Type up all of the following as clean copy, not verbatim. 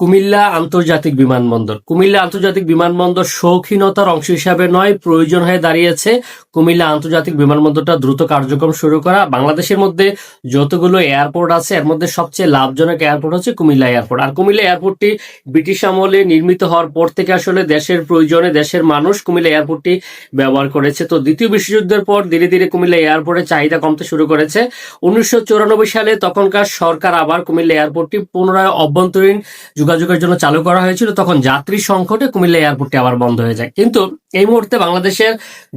কুমিল্লা আন্তর্জাতিক বিমানবন্দর। কুমিল্লা আন্তর্জাতিক বিমানবন্দর শৌখিনতার অংশ হিসাবে নয়, প্রয়োজন হয়ে দাঁড়িয়েছে কুমিল্লা আন্তর্জাতিক বিমানবন্দরটা দ্রুত কার্যক্রম শুরু করা। বাংলাদেশের মধ্যে যতগুলো এয়ারপোর্ট আছে এর মধ্যে সবচেয়ে লাভজনক এয়ারপোর্ট হচ্ছে কুমিল্লা এয়ারপোর্ট। আর কুমিল্লা এয়ারপোর্টটি ব্রিটিশ আমলে নির্মিত হওয়ার পর থেকে আসলে দেশের প্রয়োজনে দেশের মানুষ কুমিল্লা এয়ারপোর্টটি ব্যবহার করেছে। তো দ্বিতীয় বিশ্বযুদ্ধের পর ধীরে ধীরে কুমিল্লা এয়ারপোর্টের চাহিদা কমতে শুরু করেছে। 1994 সালে তখনকার সরকার আবার কুমিল্লা এয়ারপোর্টটি পুনরায় অভ্যন্তরীণ যোগাযোগের জন্য চালু করা হয়েছিল। তখন যাত্রী সংকটে কুমিল্লা এয়ারপোর্টটি আবার বন্ধ হয়ে যায়। কিন্তু এই মুহূর্তে বাংলাদেশের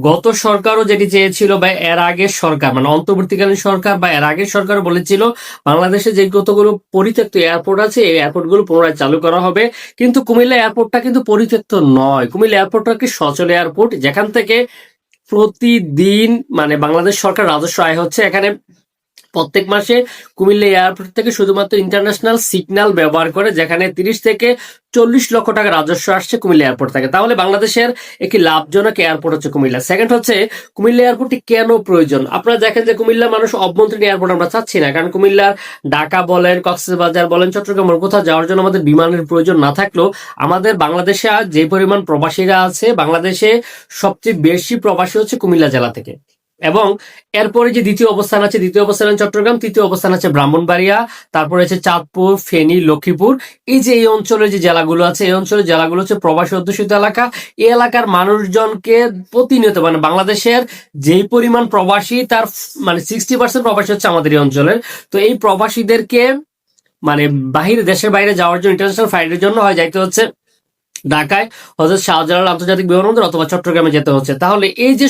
গত সরকারও যেটি চেয়েছিল বা এর আগের সরকার মানে অন্তর্বর্তীকালীন সরকার বা এর আগের সরকারও বলেছিল বাংলাদেশে যে কতগুলো পরিত্যক্ত এয়ারপোর্ট আছে এই এয়ারপোর্টগুলো পুনরায় চালু করা হবে। কিন্তু কুমিল্লা এয়ারপোর্টটা কিন্তু পরিত্যক্ত নয়। কুমিল্লা এয়ারপোর্টটা একটি সচল এয়ারপোর্ট, যেখান থেকে প্রতিদিন মানে বাংলাদেশ সরকার রাজস্ব আয় হচ্ছে। এখানে প্রত্যেক মাসে কুমিল্লা এয়ারপোর্ট থেকে শুধুমাত্র ইন্টারন্যাশনাল সিগন্যাল ব্যবহার করে যেখানে 30 থেকে 40 লক্ষ টাকা রাজস্ব আসছে কুমিল্লা এয়ারপোর্ট থেকে। তাহলে বাংলাদেশের একটি লাভজনক এয়ারপোর্ট হচ্ছে কুমিল্লা। সেকেন্ড হচ্ছে কুমিল্লা এয়ারপোর্টটি কেন প্রয়োজন। আপনারা দেখেন যে কুমিল্লা মানুষ অভ্যন্তরীণ এয়ারপোর্ট আমরা চাচ্ছি না, কারণ কুমিল্লার ঢাকা বলেন, কক্সবাজার বলেন, চট্টগ্রাম কোথাও যাওয়ার জন্য আমাদের বিমানের প্রয়োজন না থাকলেও আমাদের বাংলাদেশে যে পরিমাণ প্রবাসীরা আছে, বাংলাদেশে সবচেয়ে বেশি প্রবাসী হচ্ছে কুমিল্লা জেলা থেকে। এবং এরপরে যে দ্বিতীয় অবস্থান আছে, দ্বিতীয় অবস্থান চট্টগ্রাম, তৃতীয় অবস্থান আছে ব্রাহ্মণবাড়িয়া, তারপরে আছে চাঁদপুর, ফেনী, লক্ষ্মীপুর। এই যে এই অঞ্চলের যে জেলাগুলো আছে, এই অঞ্চলের জেলাগুলো হচ্ছে প্রবাসী অধ্যুষিত এলাকা। এই এলাকার মানুষজনকে প্রতিনিয়ত মানে বাংলাদেশের যেই পরিমাণ প্রবাসী তার মানে 60% প্রবাসী হচ্ছে আমাদের এই অঞ্চলের। তো এই প্রবাসীদেরকে মানে বাহিরে দেশের বাইরে যাওয়ার জন্য ইন্টারন্যাশনাল ফ্লাইটের জন্য হয় যাইতে হচ্ছে ঢাকায়, হযরত শাহজালাল আন্তর্জাতিক বিমানবন্দর অথবা চট্টগ্রামে যেতে হচ্ছে। তাহলে এই যে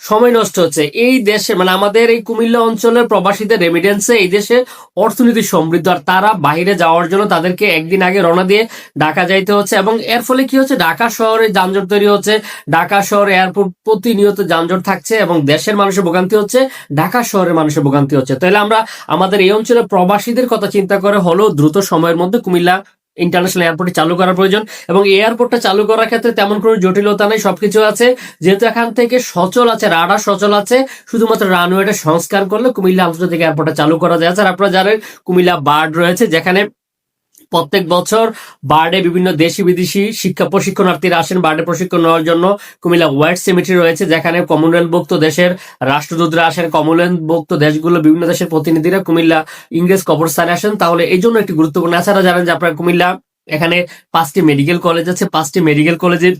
সময় নষ্ট হচ্ছে এই দেশে মানে আমাদের এই কুমিল্লা অঞ্চলের প্রবাসীদের রেমিটেন্সে এই দেশে অর্থনীতি সমৃদ্ধ, আর তারা বাইরে যাওয়ার জন্য তাদেরকে একদিন আগে রওনা দিয়ে ঢাকা যাইতে হচ্ছে। এবং এর ফলে কি হচ্ছে, ঢাকা শহরে যানজট তৈরি হচ্ছে, ঢাকা শহরে এয়ারপোর্ট প্রতিনিয়ত যানজট থাকছে এবং দেশের মানুষের ভোগান্তি হচ্ছে, ঢাকা শহরের মানুষের ভোগান্তি হচ্ছে। তাহলে আমরা আমাদের এই অঞ্চলের প্রবাসীদের কথা চিন্তা করে হলেও দ্রুত সময়ের মধ্যে কুমিল্লা ইন্টারন্যাশনাল এয়ারপোর্টটি চালু করার প্রয়োজন। এবং এই এয়ারপোর্টটা চালু করার ক্ষেত্রে তেমন কোনো জটিলতা নেই, সবকিছু আছে। যেহেতু এখান থেকে সচল আছে, রাডার সচল আছে, শুধুমাত্র রানওয়েটা সংস্কার করলে কুমিল্লা আন্তর্জাতিক এয়ারপোর্টটা চালু করা যায়। আর আপনারা জানেন কুমিল্লা বার্ড রয়েছে, যেখানে প্রত্যেক বছর বার্ডে বিভিন্ন দেশি বিদেশি শিক্ষা প্রশিক্ষণার্থীরা আসেন বার্ডে প্রশিক্ষণ নেওয়ার জন্য। কুমিল্লা ওয়ার্ড সেমিটারি রয়েছে, যেখানে কমনওয়েলথভুক্ত দেশের রাষ্ট্রদূতরা আসেন, কমনওয়েলথভুক্ত দেশগুলো বিভিন্ন দেশের প্রতিনিধিরা কুমিল্লা ইংরেজ কবরস্থানে আসেন। তাহলে এই জন্য একটি গুরুত্বপূর্ণ। এছাড়া জানেন যে আপনার কুমিল্লা এখানে 5টি মেডিকেল কলেজ আছে, 5টি মেডিকেল কলেজে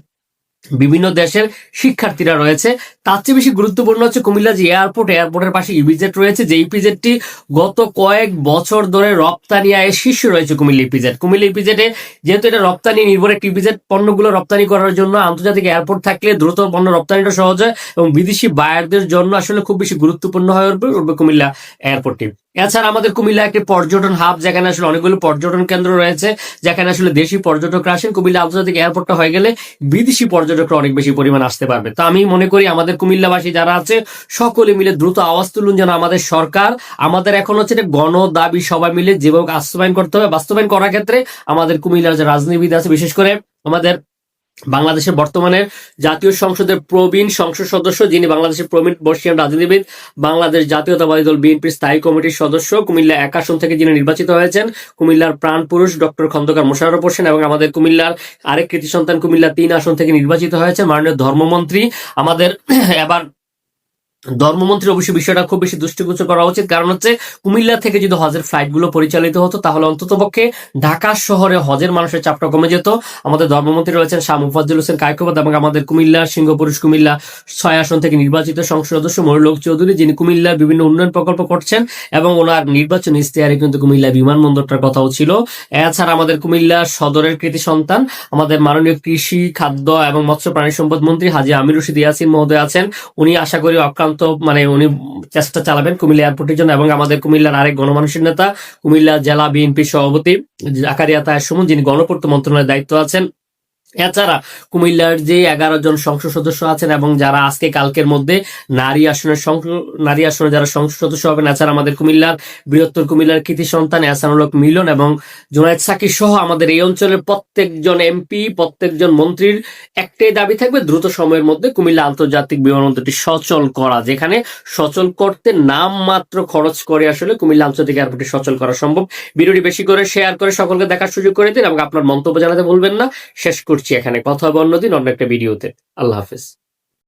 বিভিন্ন দেশের শিক্ষার্থীরা রয়েছে। তার চেয়ে বেশি গুরুত্বপূর্ণ হচ্ছে কুমিল্লা যে এয়ারপোর্টের পাশে ইপিজেড রয়েছে, যে ইপিজেডটি গত কয়েক বছর ধরে রপ্তানি আয়ের শীর্ষে রয়েছে কুমিল্লা ইপিজেড। কুমিল্লা ইপিজেডে যেহেতু এটা রপ্তানি নির্ভর একটি ইপিজেড, পণ্যগুলো রপ্তানি করার জন্য আন্তর্জাতিক এয়ারপোর্ট থাকলে দ্রুত পণ্য রপ্তানিটা সহজ হয় এবং বিদেশি বায়ারদের জন্য আসলে খুব বেশি গুরুত্বপূর্ণ হয়ে উঠবে কুমিল্লা এয়ারপোর্টটি। এছাড়া আমাদের কুমিল্লা একটি পর্যটন হাব, যেখানে আসলে অনেকগুলো পর্যটন কেন্দ্র রয়েছে, যেখানে আসলে দেশি পর্যটকরা আসেন। কুমিল্লা আন্তর্জাতিক এয়ারপোর্টটা হয়ে গেলে বিদেশি পর্যটকরা অনেক বেশি পরিমাণ আসতে পারবে। তো আমি মনে করি আমাদের কুমিল্লাবাসী যারা আছে সকলে মিলে দ্রুত আওয়াজ তুলুন যেন আমাদের সরকার, আমাদের এখন হচ্ছে গণ দাবি সবাই মিলে যেভাবে বাস্তবায়ন করতে হবে, বাস্তবায়ন করার ক্ষেত্রে আমাদের কুমিল্লার যে রাজনীতিবিদ আছে, বিশেষ করে আমাদের বাংলাদেশের বর্তমানের জাতীয় সংসদের প্রবীণ সংসদ সদস্য, যিনি বাংলাদেশের প্রবীণ বর্ষিয়ান রাজনীতিবিদ, বাংলাদেশ জাতীয়তাবাদী দল বিএনপির স্থায়ী কমিটির সদস্য, কুমিল্লা 1 আসন থেকে যিনি নির্বাচিত হয়েছেন, কুমিল্লার প্রাণ পুরুষ ডক্টর খন্দকার মোশাররফ হোসেন, এবং আমাদের কুমিল্লার আরেক কৃতি সন্তান কুমিল্লা 3 আসন থেকে নির্বাচিত হয়েছে মাননীয় ধর্মমন্ত্রী। আমাদের এবার ধর্মমন্ত্রী অবশ্যই বিষয়টা খুব বেশি দৃষ্টিগোচর করা উচিত, কারণ হচ্ছে কুমিল্লা থেকে যদি হজের ফ্লাইট গুলো পরিচালিত হতো তাহলে অন্তত পক্ষে ঢাকা শহরে হজের মানুষের চাপটা কমে যেত। আমাদের ধর্মমন্ত্রী রয়েছেন শাহ মুফাজ্জল হোসেন কায়কোবাদ, এবং আমাদের কুমিল্লার সিংহপুরুষ কুমিল্লা 6 আসন থেকে নির্বাচিত সংসদ সদস্য মনিরুল হক চৌধুরী, যিনি কুমিল্লার বিভিন্ন উন্নয়ন প্রকল্প করছেন এবং ওনার নির্বাচন ইশতেহারে কিন্তু কুমিল্লা বিমানবন্দরটার কথাও ছিল। এছাড়া আমাদের কুমিল্লা সদরের কৃতি সন্তান আমাদের মাননীয় কৃষি, খাদ্য এবং মৎস্য প্রাণী সম্পদ মন্ত্রী হাজী আমির রশিদ ইয়াসিন মহোদয় আছেন। উনি আশা করি মানে উনি চেষ্টা চালাবেন কুমিল্লা এয়ারপোর্টের জন্য। এবং আমাদের কুমিল্লার আরেক গণমানুষের নেতা কুমিল্লা জেলা বিএনপি সভাপতি জাকারিয়া তাহের সুমন, যিনি গণপূর্ত মন্ত্রণালয়ের দায়িত্ব আছেন, এছাড়া কুমিল্লার যে 11 জন সংসদ সদস্য আছেন এবং যারা আজকে কালকের মধ্যে নারী আসনে যারা সংসদ সদস্য হবেন, এছাড়া আমাদের কুমিল্লার বৃহত্তর কুমিল্লার কৃতি সন্তান এহসানুল হক মিলন এবং জুনায়েদ সাকির সহ আমাদের এই অঞ্চলের প্রত্যেকজন এমপি, প্রত্যেকজন মন্ত্রীর একটাই দাবি থাকবে দ্রুত সময়ের মধ্যে কুমিল্লা আন্তর্জাতিক বিমানবন্দরটি সচল করা, যেখানে সচল করতে নাম মাত্র খরচ করে আসলে কুমিল্লা আন্তর্জাতিক এয়ারপোর্টটি সচল করা সম্ভব। ভিডিওটি বেশি করে শেয়ার করে সকলকে দেখার সুযোগ করে দিন এবং আপনার মন্তব্য জানাতে ভুলবেন না। শেষ করছি এখানে, কথা হবে অন্যদিন অন্য একটা ভিডিওতে। আল্লাহ হাফেজ।